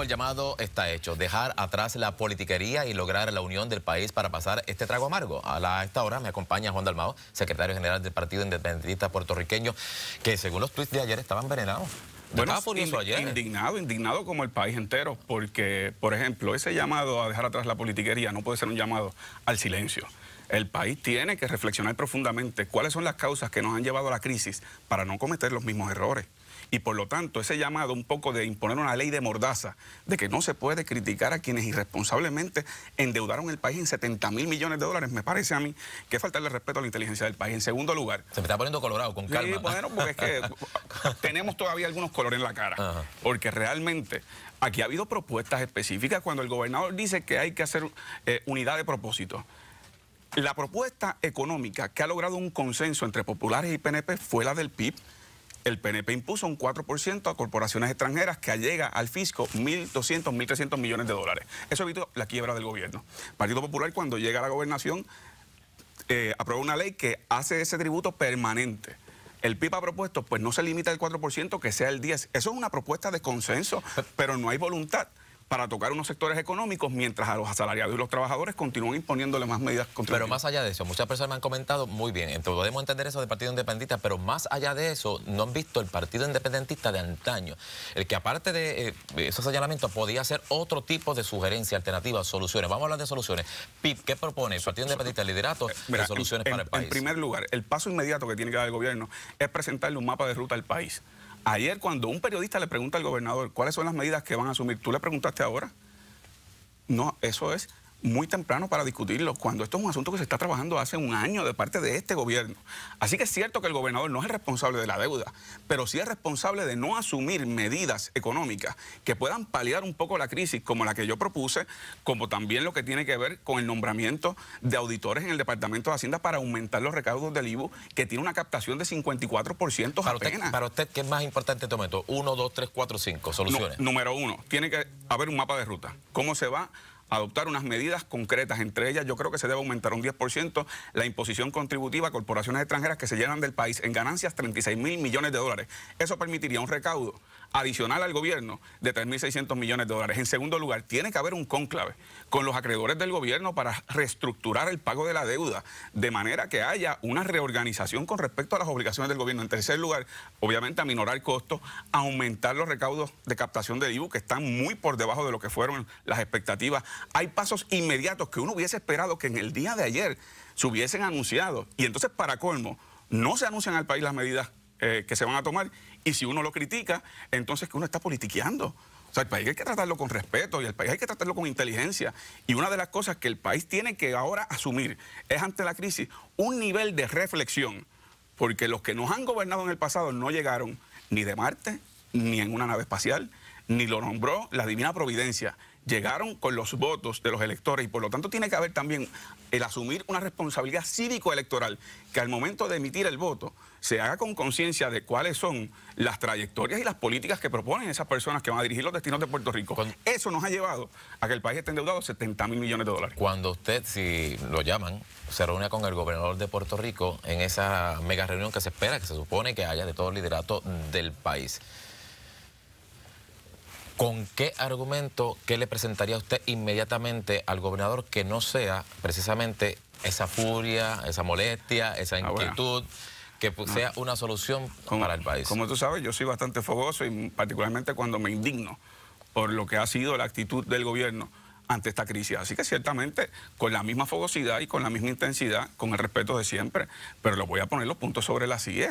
El llamado está hecho, dejar atrás la politiquería y lograr la unión del país para pasar este trago amargo. A esta hora me acompaña Juan Dalmau, secretario general del Partido Independentista Puertorriqueño, que según los tuits de ayer estaban envenenados. Bueno, indignado como el país entero, porque, por ejemplo, ese llamado a dejar atrás la politiquería no puede ser un llamado al silencio. El país tiene que reflexionar profundamente cuáles son las causas que nos han llevado a la crisis para no cometer los mismos errores. Y por lo tanto, ese llamado un poco de imponer una ley de mordaza, de que no se puede criticar a quienes irresponsablemente endeudaron el país en 70.000 millones de dólares, me parece a mí que es faltarle respeto a la inteligencia del país. En segundo lugar... Se me está poniendo colorado, con calma. Sí, bueno, porque es que tenemos todavía algunos colores en la cara. Ajá. Porque realmente aquí ha habido propuestas específicas cuando el gobernador dice que hay que hacer unidad de propósito. La propuesta económica que ha logrado un consenso entre populares y PNP fue la del PIB. El PNP impuso un 4% a corporaciones extranjeras que llega al fisco 1.200, 1.300 millones de dólares. Eso evitó la quiebra del gobierno. El Partido Popular, cuando llega a la gobernación, aprueba una ley que hace ese tributo permanente. El PIB ha propuesto, pues no se limita al 4%, que sea el 10%. Eso es una propuesta de consenso, pero no hay voluntad para tocar unos sectores económicos, mientras a los asalariados y los trabajadores continúan imponiéndole más medidas contributivas. Pero más allá de eso, muchas personas me han comentado, muy bien, entonces podemos entender eso del Partido Independentista, pero más allá de eso, no han visto el Partido Independentista de antaño, el que aparte de esos señalamientos podía hacer otro tipo de sugerencia, alternativas, soluciones. Vamos a hablar de soluciones. PIB, ¿qué propone el Partido Independentista, el liderato de soluciones para el país? En primer lugar, el paso inmediato que tiene que dar el gobierno es presentarle un mapa de ruta al país. Ayer, cuando un periodista le pregunta al gobernador cuáles son las medidas que van a asumir, ¿tú le preguntaste ahora? No, eso es muy temprano para discutirlo, cuando esto es un asunto que se está trabajando hace un año de parte de este gobierno. Así que es cierto que el gobernador no es el responsable de la deuda, pero sí es responsable de no asumir medidas económicas que puedan paliar un poco la crisis, como la que yo propuse, como también lo que tiene que ver con el nombramiento de auditores en el Departamento de Hacienda para aumentar los recaudos del IVU, que tiene una captación de 54% apenas. Para usted, ¿qué es más importante en este momento? 1, 2, 3, 4, 5 soluciones. Número uno, tiene que haber un mapa de ruta. ¿Cómo se va adoptar unas medidas concretas? Entre ellas, yo creo que se debe aumentar un 10% la imposición contributiva a corporaciones extranjeras que se llenan del país en ganancias 36.000 millones de dólares. Eso permitiría un recaudo adicional al gobierno de 3.600 millones de dólares. En segundo lugar, tiene que haber un cónclave con los acreedores del gobierno para reestructurar el pago de la deuda, de manera que haya una reorganización con respecto a las obligaciones del gobierno. En tercer lugar, obviamente aminorar costos, aumentar los recaudos de captación de IVU, que están muy por debajo de lo que fueron las expectativas. Hay pasos inmediatos que uno hubiese esperado que en el día de ayer se hubiesen anunciado. Y entonces, para colmo, no se anuncian al país las medidas que se van a tomar, y si uno lo critica, entonces que uno está politiqueando. O sea, el país hay que tratarlo con respeto y el país hay que tratarlo con inteligencia. Y una de las cosas que el país tiene que ahora asumir es, ante la crisis, un nivel de reflexión, porque los que nos han gobernado en el pasado no llegaron ni de Marte, ni en una nave espacial, ni lo nombró la Divina Providencia. Llegaron con los votos de los electores, y por lo tanto tiene que haber también el asumir una responsabilidad cívico-electoral, que al momento de emitir el voto se haga con conciencia de cuáles son las trayectorias y las políticas que proponen esas personas que van a dirigir los destinos de Puerto Rico. Eso nos ha llevado a que el país esté endeudado 70.000 millones de dólares. Cuando usted, si lo llaman, se reúne con el gobernador de Puerto Rico en esa mega reunión que se espera, que se supone que haya de todo el liderato del país, ¿con qué argumento, qué le presentaría usted inmediatamente al gobernador que no sea precisamente esa furia, esa molestia, esa inquietud, que sea una solución para el país? Como tú sabes, yo soy bastante fogoso, y particularmente cuando me indigno por lo que ha sido la actitud del gobierno ante esta crisis. Así que ciertamente con la misma fogosidad y con la misma intensidad, con el respeto de siempre, pero le voy a poner los puntos sobre las IE.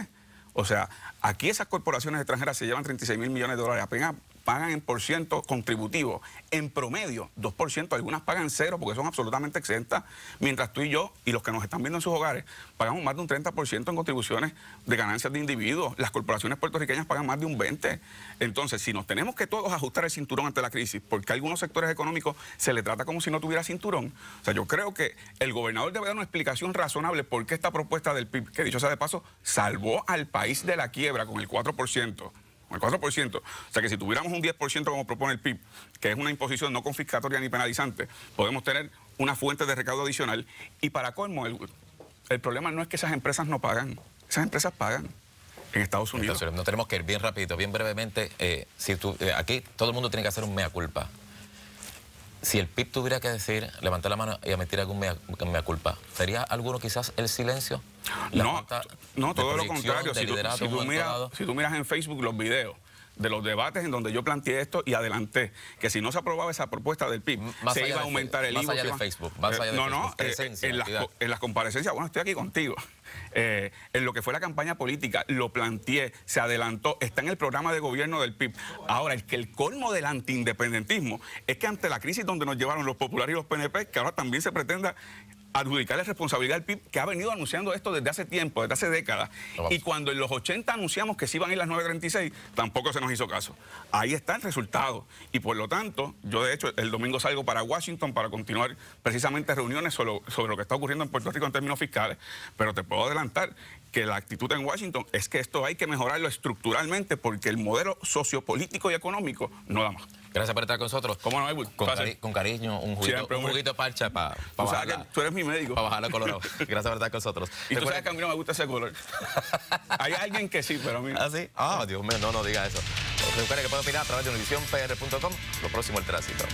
O sea, aquí esas corporaciones extranjeras se llevan 36.000 millones de dólares, apenas pagan en por ciento contributivo, en promedio 2%, algunas pagan 0 porque son absolutamente exentas, mientras tú y yo y los que nos están viendo en sus hogares pagamos más de un 30% en contribuciones de ganancias de individuos. Las corporaciones puertorriqueñas pagan más de un 20%. Entonces, si nos tenemos que todos ajustar el cinturón ante la crisis, porque a algunos sectores económicos se le trata como si no tuviera cinturón, o sea, yo creo que el gobernador debe dar una explicación razonable por qué esta propuesta del PIB, que dicho sea de paso, salvó al país de la quiebra con el 4%. El 4%. O sea que si tuviéramos un 10% como propone el PIB, que es una imposición no confiscatoria ni penalizante, podemos tener una fuente de recaudo adicional. Y para colmo, el problema no es que esas empresas no pagan, esas empresas pagan. en Estados Unidos. Entonces, no tenemos que ir bien rapidito, bien brevemente. Aquí todo el mundo tiene que hacer un mea culpa. Si el PIB tuviera que decir, levantar la mano y emitir algún mea culpa, ¿sería alguno quizás el silencio? No, todo lo contrario. Si tú miras en Facebook los videos de los debates en donde yo planteé esto y adelanté que si no se aprobaba esa propuesta del PIB, se iba a aumentar el IVA. Más allá de Facebook. En las comparecencias, bueno, estoy aquí contigo. En lo que fue la campaña política, lo planteé, se adelantó, está en el programa de gobierno del PIB. Ahora, el colmo del antiindependentismo es que ante la crisis donde nos llevaron los populares y los PNP, que ahora también se pretenda adjudicarle responsabilidad al PIB, que ha venido anunciando esto desde hace tiempo, desde hace décadas. Y cuando en los 80 anunciamos que se iban a ir las 9.36, tampoco se nos hizo caso. Ahí está el resultado. Y por lo tanto, yo de hecho el domingo salgo para Washington para continuar precisamente reuniones sobre lo que está ocurriendo en Puerto Rico en términos fiscales. Pero te puedo adelantar que la actitud en Washington es que esto hay que mejorarlo estructuralmente porque el modelo sociopolítico y económico no da más. Gracias por estar con nosotros. ¿Cómo no, Edward? Con cariño, un juguito de parcha para bajar. Tú eres mi médico. Para bajar la colorado. Gracias por estar con nosotros. Y tú sabes que a mí no me gusta ese color. Hay alguien que sí, pero a mí no. ¿Ah, sí? Ah, Dios mío, no diga eso. Recuerden que pueden opinar a través de univisionpr.com. Lo próximo, el tránsito.